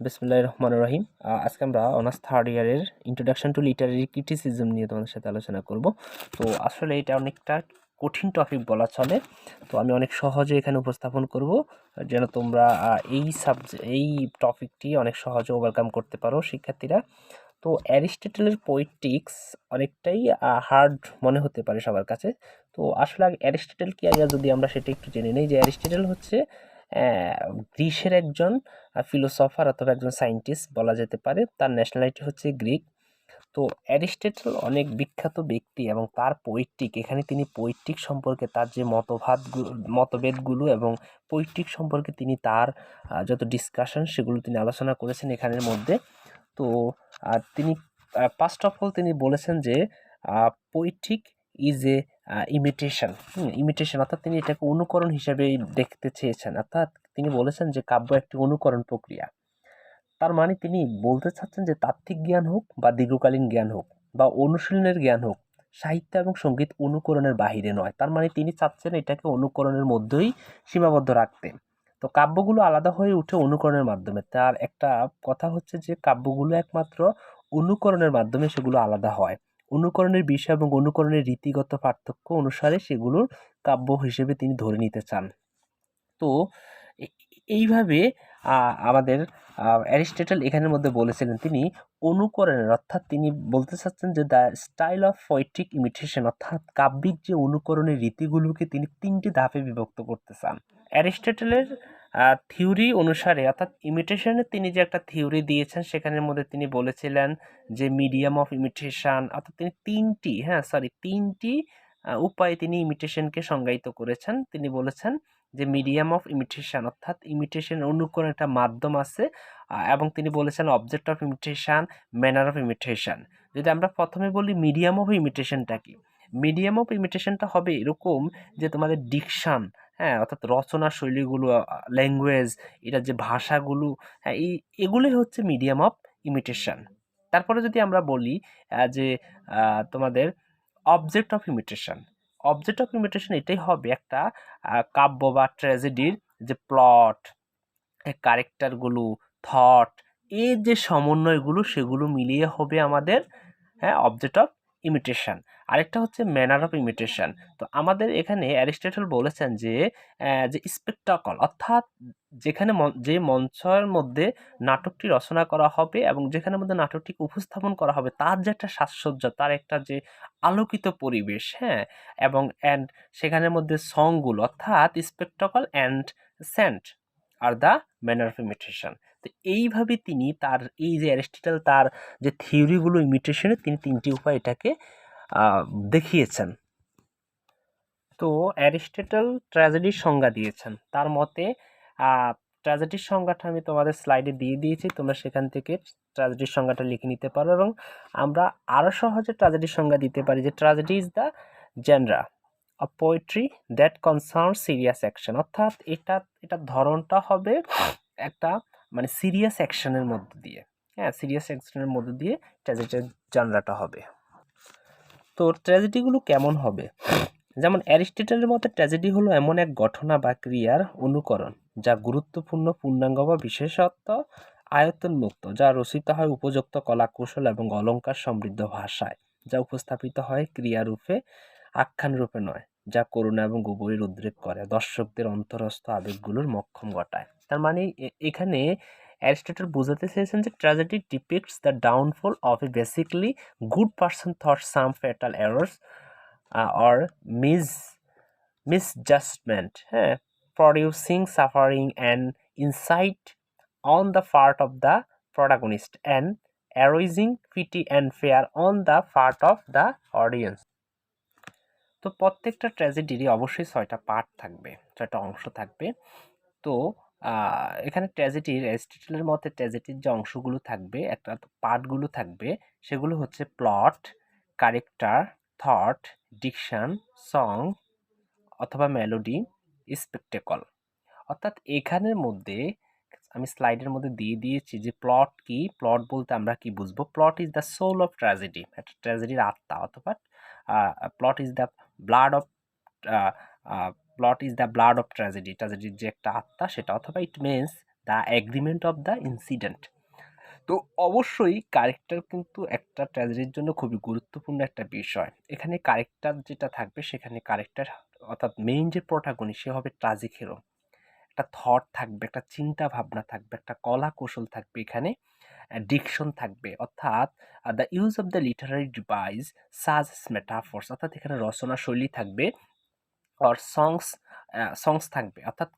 বিসমিল্লাহির রহমানির রহিম। আজকে আমরা অনার্স থার্ড ইয়ারের ইন্ট্রোডাকশন টু লিটারারি ক্রিটিসিজম নিয়ে তোমাদের সাথে আলোচনা করব। তো আসলে এটা অনেকটা কঠিন টপিক বলা চলে, তো আমি অনেক সহজে এখানে উপস্থাপন করব যেন তোমরা এই টপিকটি অনেক সহজে ওভারকাম করতে পারো শিক্ষার্থীরা। তো অ্যারিস্টটলের পোয়েটিক্স অনেকটাই হার্ড মনে হতে পারে সবার কাছে। তো আসলে অ্যারিস্টটল কি আগে যদি আমরা সেটা একটু জেনে নিই, যে অ্যারিস্টটল হচ্ছে গ্রিসের একজন ফিলোসফার অথবা একজন সায়েন্টিস্ট বলা যেতে পারে। তার ন্যাশনালিটি হচ্ছে গ্রিক। তো অ্যারিস্টটল অনেক বিখ্যাত ব্যক্তি এবং তার পোয়েটিক, এখানে তিনি পোয়েটিক সম্পর্কে তার যে মতভেদগুলো এবং পোয়েটিক সম্পর্কে তিনি তার যত ডিসকাশন সেগুলো তিনি আলোচনা করেছেন এখানের মধ্যে। তো তিনি ফার্স্ট অফ অল তিনি বলেছেন যে poetic is a imitation. Imitation অর্থাৎ তিনি এটাকে অনুকরণ হিসেবে দেখতে চেয়েছেন, অর্থাৎ তিনি বলেছেন যে কাব্য একটি অনুকরণ প্রক্রিয়া। তার মানে তিনি বলতে চাচ্ছেন যে তাত্ত্বিক জ্ঞান হোক বা দীর্ঘকালীন জ্ঞান হোক বা অনুশীলনের জ্ঞান হোক, সাহিত্য এবং সঙ্গীত অনুকরণের বাহিরে নয়। তার মানে তিনি চাচ্ছেন এটাকে অনুকরণের মধ্যেই সীমাবদ্ধ রাখতে। তো কাব্যগুলো আলাদা হয়ে উঠে অনুকরণের মাধ্যমে। তার একটা কথা হচ্ছে যে কাব্যগুলো একমাত্র অনুকরণের মাধ্যমে সেগুলো আলাদা হয়। অনুকরণের বিষয় এবং অনুকরণের রীতিগত পার্থক্য অনুসারে সেগুলোর কাব্য হিসেবে তিনি ধরে নিতে চান। তো এইভাবে আমাদের অ্যারিস্টটল এখানের মধ্যে বলেছিলেন তিনি অনুকরণের, অর্থাৎ তিনি বলতে চাচ্ছেন যে দ্য স্টাইল অফ পোয়েট্রিক ইমিটেশন, অর্থাৎ কাব্যিক যে অনুকরণের রীতিগুলোকে তিনি তিনটি ধাপে বিভক্ত করতে চান। অ্যারিস্টটলের থিওরি অনুসারে, অর্থাৎ ইমিটেশনের তিনি যে একটা থিওরি দিয়েছেন সেখানের মধ্যে তিনি বলেছিলেন যে মিডিয়াম অফ ইমিটেশন, অর্থাৎ তিনি তিনটি উপায়ে তিনি ইমিটেশনকে সংজ্ঞায়িত করেছেন। তিনি বলেছেন যে মিডিয়াম অফ ইমিটেশন, অর্থাৎ ইমিটেশন অনুকরণ একটা মাধ্যম আছে, এবং তিনি বলেছেন object of imitation, manner of imitation. যদি আমরা প্রথমে বলি মিডিয়াম অফ ইমিটেশনটা কি, মিডিয়াম অফ ইমিটেশনটা হবে এরকম যে তোমাদের ডিকশন, হ্যাঁ, অর্থাৎ রচনা শৈলীগুলো, ল্যাঙ্গুয়েজ, এটা যে ভাষাগুলো, হ্যাঁ, এগুলোই হচ্ছে মিডিয়াম অফ ইমিটেশন। তারপরে যদি আমরা বলি যে তোমাদের object of imitation, object of imitation এটাই হবে একটা কাব্য বা ট্র্যাজেডির যে প্লট, ক্যারেক্টারগুলো, থট, এই যে সমন্বয়গুলো সেগুলো মিলিয়ে হবে আমাদের অবজেক্ট অফ ইমিটেশন। আরেকটা হচ্ছে ম্যানার অফ ইমিটেশন। তো আমাদের এখানে অ্যারিস্টটল বলেছেন যে যে স্পেকটাকল, অর্থাৎ যেখানে যে মঞ্চের মধ্যে নাটকটি রচনা করা হবে এবং যেখানের মধ্যে নাটকটি উপস্থাপন করা হবে তার যে একটা সাজসজ্জা, তার একটা যে আলোকিত পরিবেশ, হ্যাঁ, এবং অ্যান্ড সেখানের মধ্যে সংগুলো, অর্থাৎ spectacle and sent are the manner of imitation. তো এইভাবে তিনি তার এই যে অ্যারিস্টটল তার যে থিওরিগুলো ইমিটেশনের, তিনি তিনটি উপায় এটাকে দেখিয়েছেন। তো অ্যারিস্টটল ট্র্যাজেডির সংজ্ঞা দিয়েছেন। তার মতে ট্র্যাজেডির সংজ্ঞাটা আমি তোমাদের স্লাইডে দিয়ে দিয়েছি, তোমরা সেখান থেকে ট্র্যাজেডির সংজ্ঞাটা লিখে নিতে পারো, এবং আমরা আরও সহজে ট্র্যাজেডির সংজ্ঞা দিতে পারি যে tragedy is the genre of poetry that concern serious action, অর্থাৎ এটার ধরনটা হবে একটা মানে সিরিয়াস অ্যাকশনের মধ্য দিয়ে, হ্যাঁ, সিরিয়াস অ্যাকশনের মধ্য দিয়ে ট্র্যাজেডির জেনরাটা হবে। তো ট্র্যাজেডিগুলো কেমন হবে? যেমন অ্যারিস্টটলের মতে ট্র্যাজেডি হলো এমন এক ঘটনা বা ক্রিয়ার অনুকরণ যা গুরুত্বপূর্ণ পূর্ণাঙ্গ বা বিশেষত্ব আয়তনমুক্ত, যা রচিত হয় উপযুক্ত কলাকৌশল এবং অলঙ্কার সমৃদ্ধ ভাষায়, যা উপস্থাপিত হয় ক্রিয়ারূপে, আখ্যান রূপে নয়, যা করুণা এবং উভয়ের উদ্রেক করে, দর্শকদের অন্তরস্থ আবেগগুলোর মক্ষম ঘটায়। তার মানে এখানে অ্যারিস্টটল বোঝাতে চেয়েছেন যে tragedy ডিপিক্টস the downfall of A basically good person thought some fatal errors or misjudgment, producing suffering and insight on the part of the protagonist and arousing pity and fear on the part of the audience. তো প্রত্যেকটা ট্র্যাজেডিরই অবশ্যই 6টা part থাকবে, 6টা অংশ থাকবে। তো এখানে ট্র্যাজেডির অ্যারিস্টটলের মতে ট্র্যাজেডির যে অংশগুলো থাকবে, একটা পার্টগুলো থাকবে, সেগুলো হচ্ছে plot, character, thought, diction, song অথবা মেলোডি, স্পেকটেকল। অর্থাৎ এখানের মধ্যে আমি স্লাইডের মধ্যে দিয়ে দিয়েছি যে প্লট কি, প্লট বলতে আমরা কি বুঝবো। Plot is the soul of tragedy, একটা ট্র্যাজেডির আত্মা, অথবা plot is the blood of plot is the blood of tragedy, ট্র্যাজেডির যে একটা আত্মা সেটা, অথবা it means the agreement of the incident. তো অবশ্যই ক্যারেক্টার কিন্তু একটা ট্র্যাজেডির জন্য খুবই গুরুত্বপূর্ণ একটা বিষয়। এখানে ক্যারেক্টার যেটা থাকবে সেখানে ক্যারেক্টার অর্থাৎ মেইন যে প্রোটাগনিস্ট সে হবে ট্রাজিক হিরো। একটা থট থাকবে, একটা চিন্তা ভাবনা থাকবে, একটা কলা কৌশল থাকবে, এখানে ডিকশন থাকবে, অর্থাৎ the use of the Literary device সাজ মেটাফোর্স, অর্থাৎ এখানে রচনা শৈলী থাকবে, আর সংস থাকবে, অর্থাৎ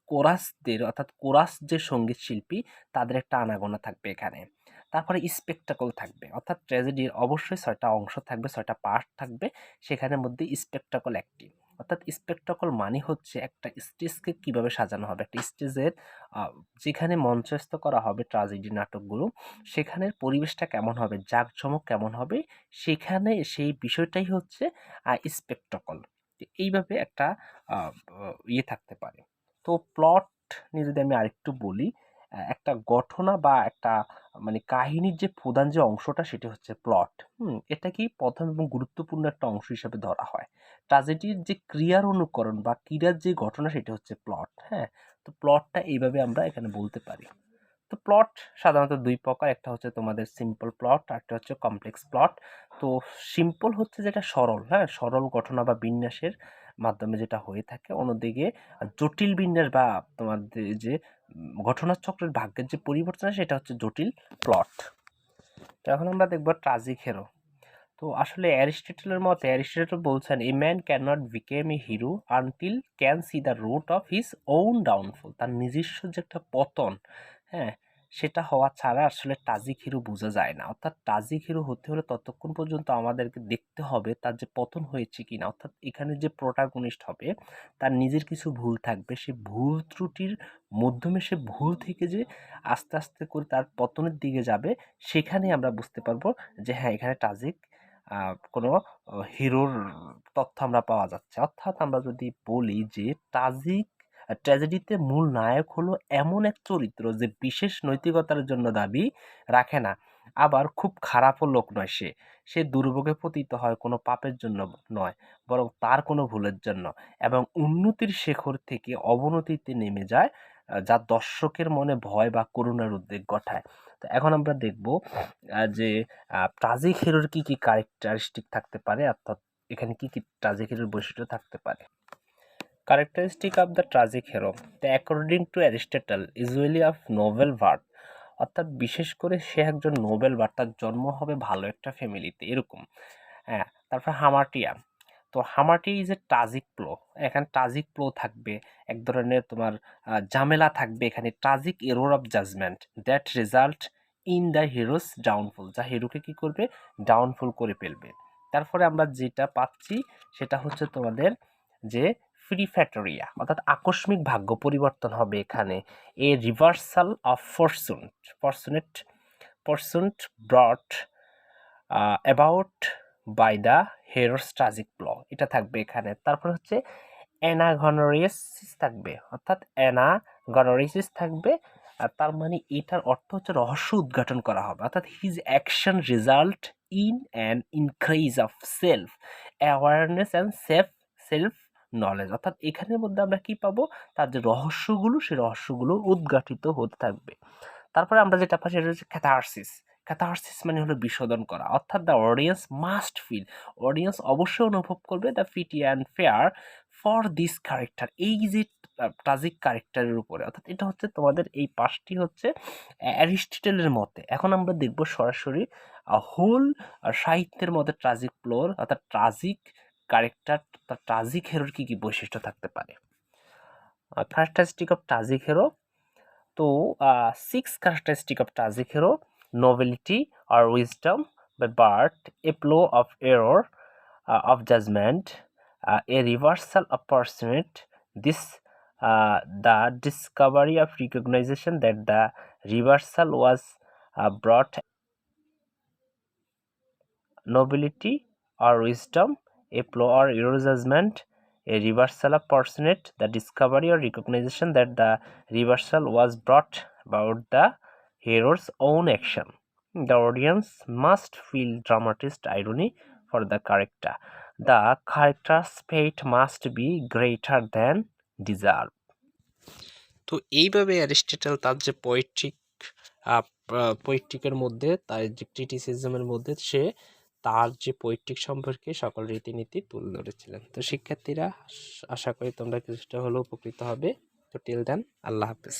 কোরাস যে সঙ্গীত শিল্পী তাদের একটা আনাগোনা থাকবে এখানে। তারপরে স্পেকটাকল থাকবে, অর্থাৎ ট্র্যাজেডির অবশ্যই 6টা অংশ থাকবে, 6টা পার্ট থাকবে, সেখানের মধ্যে স্পেকটাকল একটি। অর্থাৎ স্পেকটাকল মানে হচ্ছে একটা স্টেজকে কিভাবে সাজানো হবে, একটা স্টেজের যেখানে মঞ্চস্থ করা হবে ট্র্যাজেডি নাটকগুলো, সেখানের পরিবেশটা কেমন হবে, জাঁকজমক কেমন হবে, সেখানে সেই বিষয়টাই হচ্ছে স্পেকটাকল। এইভাবে একটা ইয়ে থাকতে পারে। তো প্লট নিয়ে যদি আমি আরেকটু বলি, একটা ঘটনা বা একটা মানে কাহিনীর যে প্রধান যে অংশটা সেটা হচ্ছে প্লট। এটা কি প্রধান এবং গুরুত্বপূর্ণ একটা অংশ হিসেবে ধরা হয়। ট্র্যাজেডির যে ক্রিয়ার অনুকরণ বা ক্রিয়ার যে ঘটনা সেটা হচ্ছে প্লট। হ্যাঁ, তো প্লটটা এইভাবে আমরা এখানে বলতে পারি। তো প্লট সাধারণত দুই প্রকার, একটা হচ্ছে তোমাদের সিম্পল প্লট আর একটা হচ্ছে কমপ্লেক্স প্লট। তো সিম্পল হচ্ছে যেটা সরল, হ্যাঁ, সরল ঘটনা বা বিন্যাসের মাধ্যমে যেটা হয়ে থাকে, অন্যদিকে জটিল বিন্যাস বা তোমাদের যে ঘটনাচক্রের ভাগ্যের যে পরিবর্তন সেটা হচ্ছে জটিল প্লট। তো এখন আমরা দেখব ট্রাজিক হিরো। তো আসলে অ্যারিস্টটল বলছেন a man can not become a hero until can see the root of his own downfall. তার নিজস্ব যে একটা পতন, হ্যাঁ, সেটা হওয়া ছাড়া আসলে ট্রাজিক হিরো বোঝা যায় না। অর্থাৎ ট্রাজিক হিরো হতে হলে ততক্ষণ পর্যন্ত আমাদেরকে দেখতে হবে তার যে পতন হয়েছে কিনা, অর্থাৎ এখানে যে প্রোটাগনিস্ট হবে তার নিজের কিছু ভুল থাকবে, সে ভুল ত্রুটির মাধ্যমে সে ভুল থেকে যে আস্তে আস্তে করে তার পতনের দিকে যাবে, সেখানে আমরা বুঝতে পারবো যে হ্যাঁ এখানে ট্রাজিক কোনো হিরোর তথ্য আমরা পাওয়া যাচ্ছে। অর্থাৎ আমরা যদি বলি যে ট্র্যাজেডিতে মূল নায়ক হলো এমন এক চরিত্র যে বিশেষ নৈতিকতার জন্য দাবি রাখে না, আবার খুব খারাপও লোক নয়, সে দুর্ভোগে পতিত হয় কোনো পাপের জন্য নয়, বরং তার কোনো ভুলের জন্য, এবং উন্নতির শেখর থেকে অবনতিতে নেমে যায়, যা দর্শকের মনে ভয় বা করুণার উদ্বেগ ঘটায়। তো এখন আমরা দেখব যে ট্রাজিক হিরোর কি কি ক্যারেক্টারিস্টিক থাকতে পারে, অর্থাৎ এখানে কি কি ট্রাজিক হিরোর বৈশিষ্ট্য থাকতে পারে। Characteristic of the tragic hero, according to Aristotle usually of Nobel birth, অর্থাৎ বিশেষ করে সে একজন নোবেল বার্থ, তার জন্ম হবে ভালো একটা ফ্যামিলিতে এরকম। হ্যাঁ, তারপর হামার্টিয়া। তো হামার্টিয়া ইজ এ ট্রাজিক প্লো, এখানে ট্রাজিক প্লো থাকবে, এক ধরনের তোমার ঝামেলা থাকবে এখানে, tragic error of judgement that result in the hero's downfall, যা হিরোকে কি করবে, ডাউনফল করে ফেলবে। তারপরে আমরা যেটা পাচ্ছি সেটা হচ্ছে তোমাদের যে প্রিফ্যাক্টরিয়া, অর্থাৎ আকস্মিক ভাগ্য পরিবর্তন হবে এখানে, a reversal of fortunate brought about by the hero's tragic flaw, এটা থাকবে এখানে। তারপর হচ্ছে অ্যানাগনোরিসিস থাকবে, অর্থাৎ অ্যানাগনোরিসিস থাকবে, আর তার মানে এটার অর্থ হচ্ছে রহস্য উদ্ঘাটন করা হবে, অর্থাৎ his action result in an increase of self awareness and self knowledge, অর্থাৎ এখানের মধ্যে আমরা কি পাবো, তার যে রহস্যগুলো সেই রহস্যগুলো উদ্ঘাটিত হতে থাকবে। তারপরে আমরা যেটা পাচ্ছি সেটা হচ্ছে ক্যাথারসিস মানে হলো বিশোধন করা, অর্থাৎ the audience must feel, audience অবশ্যই অনুভব করবে the pity and fear for this character, এই যে ট্রাজিক ক্যারেক্টারের উপরে, অর্থাৎ এটা হচ্ছে তোমাদের এই পাঁচটি হচ্ছে অ্যারিস্টটলের মতে। এখন আমরা দেখব সরাসরি হোল সাহিত্যের মধ্যে ট্রাজিক প্লোর, অর্থাৎ ট্রাজিক ক্যারেক্টার, ট্রাজিক হেরোর কি কি বৈশিষ্ট্য থাকতে পারে। ক্যারেক্টারিস্টিক অফ ট্রাজিক হেরো, তো 6 characteristic of tragic hero: nobility or wisdom by birth, a flow of error of judgment, a reversal of pursuit, the discovery of recognition that the reversal was brought, nobility or wisdom, a flaw or error judgment, a reversal of pursuit, the discovery or recognition that the reversal was brought about the hero's own action. The audience must feel dramatized irony for the character. The character's fate must be greater than deserve. তো এইভাবে Aristotle তার যে পোয়েট্রিকের মধ্যে, তার যে ক্রিটিসিজমের মধ্যে সে তার যে পোয়েট্রিক সম্পর্কে সকল রীতিনীতি তুলে ধরেছিলেন। তো শিক্ষার্থীরা, আশা করি তোমরা কিছুটা হলেও উপকৃত হবে। তো টিল দেন, আল্লাহ হাফেজ।